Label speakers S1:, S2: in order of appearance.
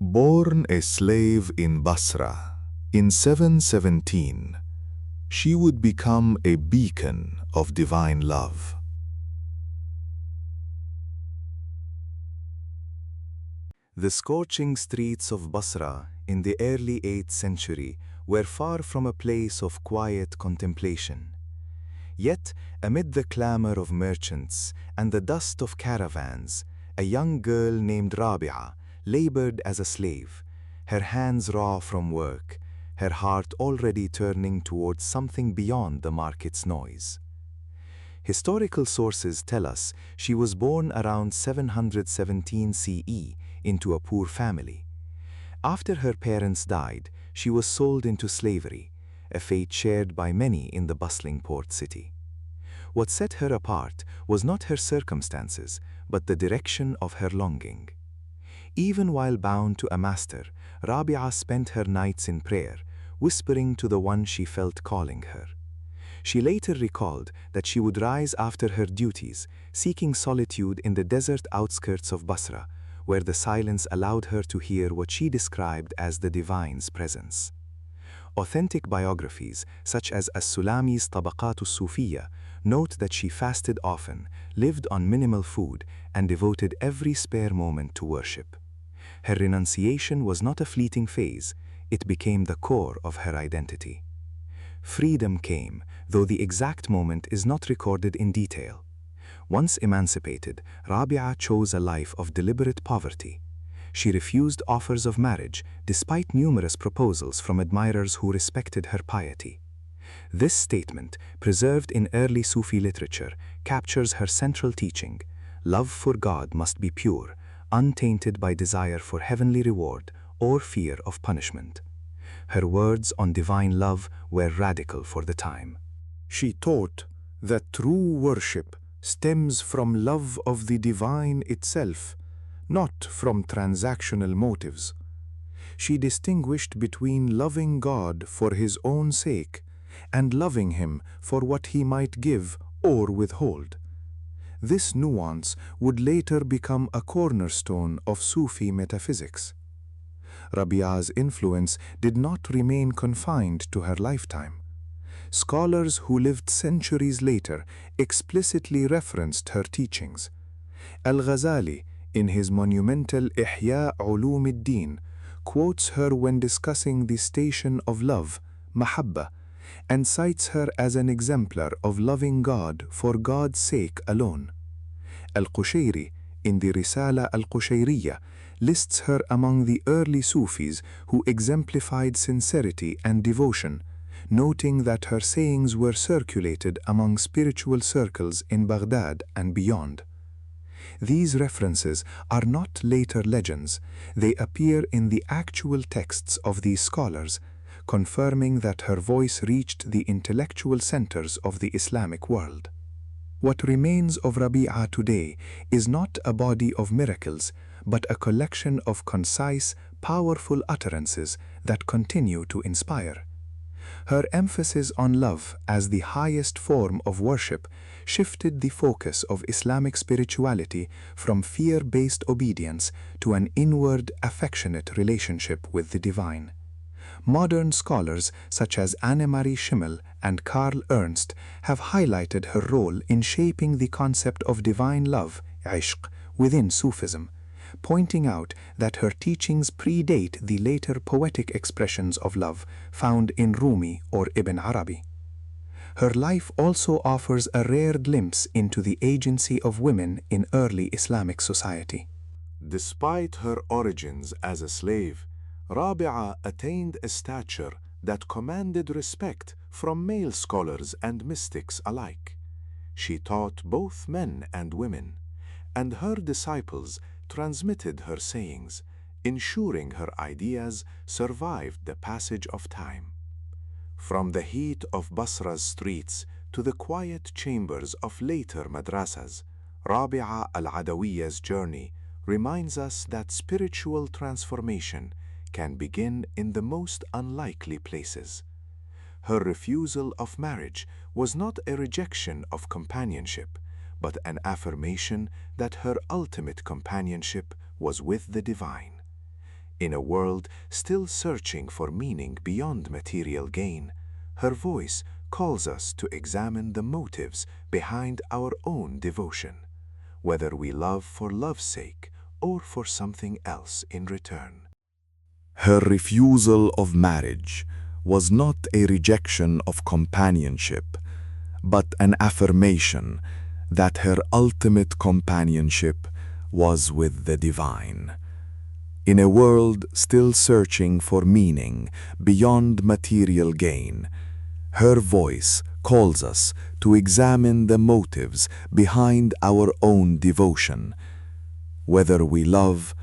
S1: Born a slave in Basra in 717, she would become a beacon of divine love. The scorching streets of Basra in the early 8th century were far from a place of quiet contemplation. Yet, amid the clamor of merchants and the dust of caravans, a young girl named Rabi'a labored as a slave, her hands raw from work, her heart already turning towards something beyond the market's noise. Historical sources tell us she was born around 717 CE into a poor family. After her parents died, she was sold into slavery, a fate shared by many in the bustling port city. What set her apart was not her circumstances, but the direction of her longing. Even while bound to a master, Rabi'a spent her nights in prayer, whispering to the one she felt calling her. She later recalled that she would rise after her duties, seeking solitude in the desert outskirts of Basra, where the silence allowed her to hear what she described as the divine's presence. Authentic biographies, such as Al-Sulami's Tabaqat al-Sufiyya, note that she fasted often, lived on minimal food, and devoted every spare moment to worship. Her renunciation was not a fleeting phase, it became the core of her identity. Freedom came, though the exact moment is not recorded in detail. Once emancipated, Rabi'a chose a life of deliberate poverty. She refused offers of marriage, despite numerous proposals from admirers who respected her piety. This statement, preserved in early Sufi literature, captures her central teaching: love for God must be pure, untainted by desire for heavenly reward or fear of punishment. Her words on divine love were radical for the time. She taught that true worship stems from love of the divine itself, not from transactional motives. She distinguished between loving God for His own sake and loving Him for what He might give or withhold. This nuance would later become a cornerstone of Sufi metaphysics. Rabi'a's influence did not remain confined to her lifetime. Scholars who lived centuries later explicitly referenced her teachings. Al-Ghazali, in his monumental Ihya Ulum Deen, quotes her when discussing the station of love, mahabba, and cites her as an exemplar of loving God for God's sake alone. Al-Qushayri, in the Risala al-Qushayriyya, lists her among the early Sufis who exemplified sincerity and devotion, noting that her sayings were circulated among spiritual circles in Baghdad and beyond. These references are not later legends, they appear in the actual texts of these scholars, confirming that her voice reached the intellectual centers of the Islamic world. What remains of Rabi'a today is not a body of miracles, but a collection of concise, powerful utterances that continue to inspire. Her emphasis on love as the highest form of worship shifted the focus of Islamic spirituality from fear-based obedience to an inward, affectionate relationship with the divine. Modern scholars such as Annemarie Schimmel and Karl Ernst have highlighted her role in shaping the concept of divine love, ishq, within Sufism, pointing out that her teachings predate the later poetic expressions of love found in Rumi or Ibn Arabi. Her life also offers a rare glimpse into the agency of women in early Islamic society. Despite her origins as a slave, Rabi'a attained a stature that commanded respect from male scholars and mystics alike. She taught both men and women, and her disciples transmitted her sayings, ensuring her ideas survived the passage of time. From the heat of Basra's streets to the quiet chambers of later madrasas, Rabi'a al-Adawiyya's journey reminds us that spiritual transformation can begin in the most unlikely places. Her refusal of marriage was not a rejection of companionship, but an affirmation that her ultimate companionship was with the divine. In a world still searching for meaning beyond material gain, her voice calls us to examine the motives behind our own devotion, whether we love for love's sake or for something else in return. Her refusal of marriage was not a rejection of companionship, but an affirmation that her ultimate companionship was with the divine. In a world still searching for meaning beyond material gain, her voice calls us to examine the motives behind our own devotion, whether we love